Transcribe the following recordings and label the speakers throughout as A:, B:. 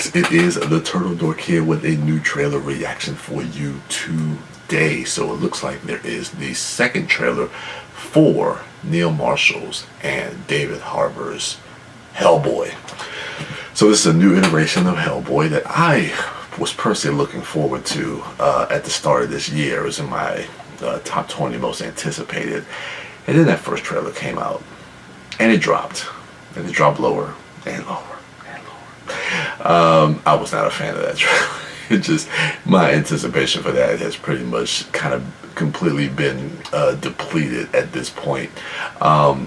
A: Dorks, it is the Turtle Dork here with a new trailer reaction for you today. So it looks like there is the second trailer for Neil Marshall's and David Harbour's Hellboy. So this is a new iteration of Hellboy that I was personally looking forward to at the start of this year. It was in my top 20 most anticipated. And then that first trailer came out and it dropped. And it dropped lower and lower. I was not a fan of that trailer. It just, my anticipation for that has pretty much kind of completely been depleted at this point.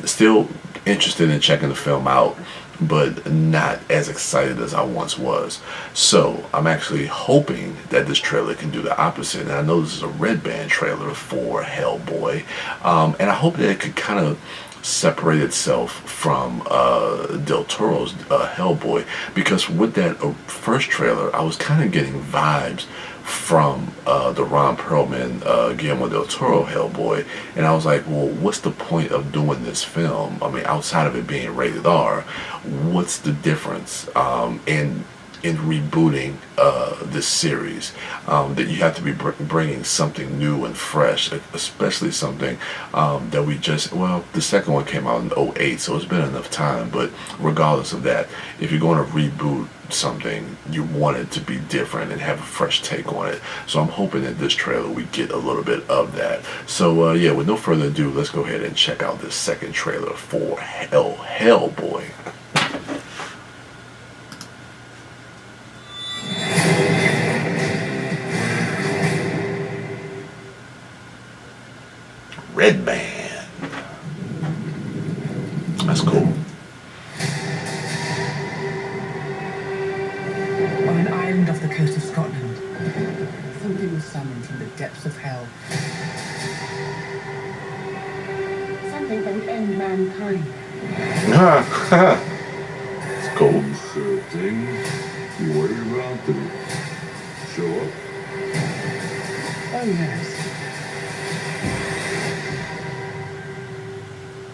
A: Still interested in checking the film out, but not as excited as I once was. So I'm actually hoping that this trailer can do the opposite. And I know this is a red band trailer for Hellboy, and I hope that it could kind of separate itself from Del Toro's Hellboy, because with that first trailer I was kind of getting vibes from the Ron Perlman, Guillermo del Toro Hellboy, and I was like, well, what's the point of doing this film? I mean, outside of it being rated R, what's the difference in rebooting this series, that you have to be bringing something new and fresh, especially something that we just, well, the second one came out in '08, so it's been enough time. But regardless of that, if you're going to reboot something, you want it to be different and have a fresh take on it. So I'm hoping that this trailer we get a little bit of that. So yeah, with no further ado, let's go ahead and check out this second trailer for Hellboy. Red band. That's cool.
B: On an island off the coast of Scotland, something was summoned from the depths of hell. Something that would end mankind.
A: It's cool.
C: Sure thing. You ordered around to show up?
B: Oh yes.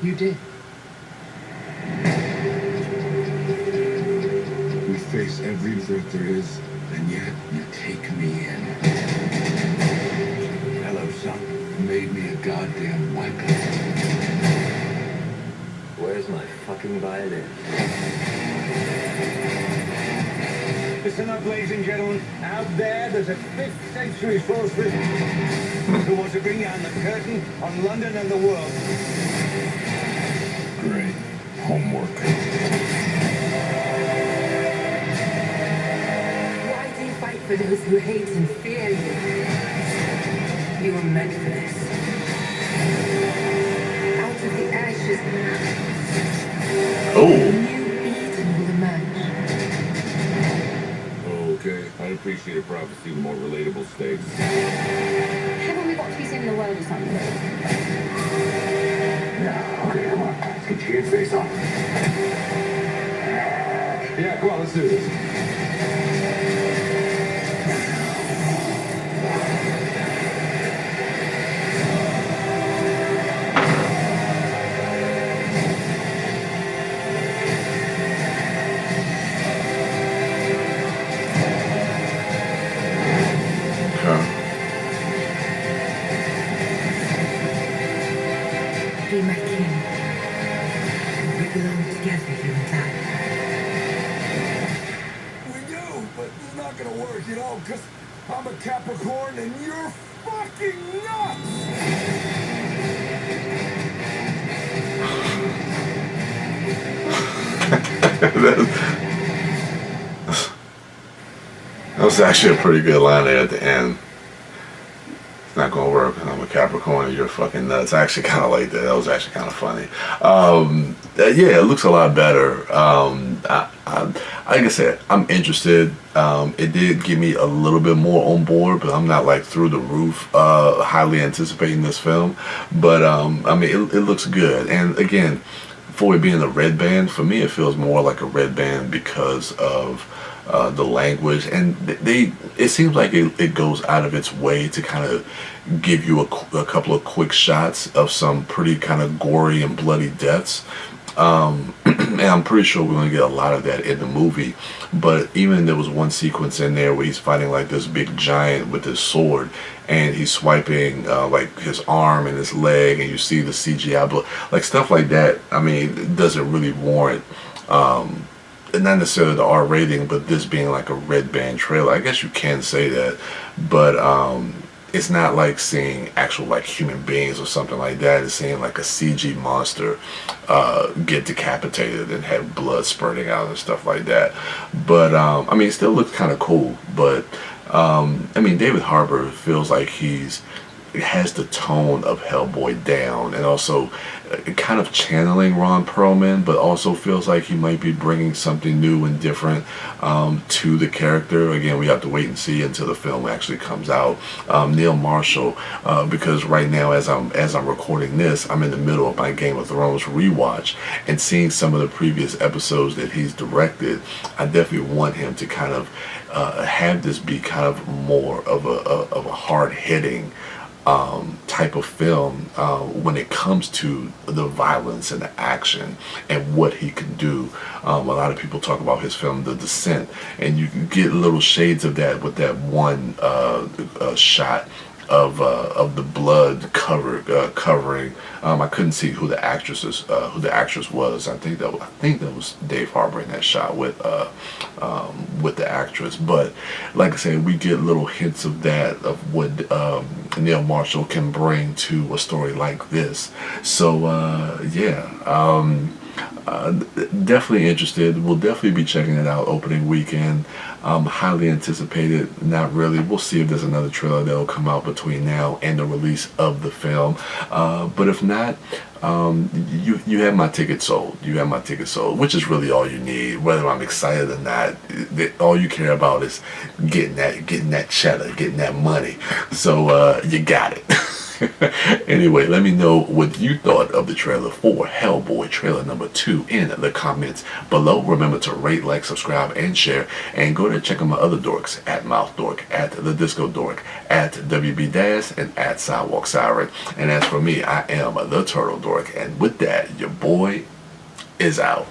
B: You did.
C: We face every threat there is, and yet you take me in. Hello, son. Made me a goddamn weapon.
D: Where's my fucking violin?
E: Listen up, ladies and gentlemen. Out there's a 5th century sorceress who wants to bring down the curtain on London and the world.
C: Great. Homework.
F: Why do you fight for those who hate and fear you? You were meant for this. Out of the ashes,
A: Oh.
F: a new Eden will emerge.
C: Okay. I'd appreciate a prophecy with more relatable stakes.
G: Haven't we got to be saving the world or something?
C: Yeah, okay, come on. Let's get your kid face on. Yeah, come on, let's do this.
F: Be my king. We belong together, you and I.
C: We do, but it's not gonna work, you know, because I'm a Capricorn and you're fucking nuts!
A: That was actually a pretty good line there at the end. It's not gonna work because I'm a Capricorn and you're fucking nuts. I actually kind of like that. That was actually kind of funny. Yeah, it looks a lot better. Like I said, I'm interested. It did give me a little bit more on board, but I'm not like through the roof highly anticipating this film. But I mean, it looks good. And again, for it being a red band, for me it feels more like a red band because of the language, and it seems like it goes out of its way to kind of give you a couple of quick shots of some pretty kind of gory and bloody deaths. And I'm pretty sure we're going to get a lot of that in the movie. But even there was one sequence in there where he's fighting like this big giant with his sword, and he's swiping like his arm and his leg, and you see the CGI blood, like stuff like that. I mean, it doesn't really warrant not necessarily the R rating, but this being like a red band trailer. I guess you can say that, but it's not like seeing actual like human beings or something like that. It's seeing like a CG monster get decapitated and have blood spurting out and stuff like that. But I mean, it still looks kind of cool. But I mean, David Harbour feels like it has the tone of Hellboy down, and also kind of channeling Ron Perlman, but also feels like he might be bringing something new and different to the character. Again, we have to wait and see until the film actually comes out. Neil Marshall, because right now, as I'm recording this, I'm in the middle of my Game of Thrones rewatch, and seeing some of the previous episodes that he's directed, I definitely want him to kind of have this be kind of more of a hard hitting type of film when it comes to the violence and the action and what he can do. A lot of people talk about his film The Descent, and you can get little shades of that with that one shot of the blood covering. I couldn't see who the actress was. I think that was Dave Harbour in that shot with the actress. But like I said, we get little hints of that, of what Neil Marshall can bring to a story like this. So definitely interested. We'll definitely be checking it out opening weekend. Highly anticipated. Not really. We'll see if there's another trailer that'll come out between now and the release of the film. But if not, you have my ticket sold. You have my ticket sold, which is really all you need. Whether I'm excited or not, all you care about is getting that cheddar, getting that money. So you got it. Anyway, let me know what you thought of the trailer for Hellboy trailer number 2 in the comments below. Remember to rate, like, subscribe, and share. And go to check out my other dorks at MouthDork, at TheDiscoDork, at WB Dash, and at Sidewalk Siren. And as for me, I am the Turtle Dork. And with that, your boy is out.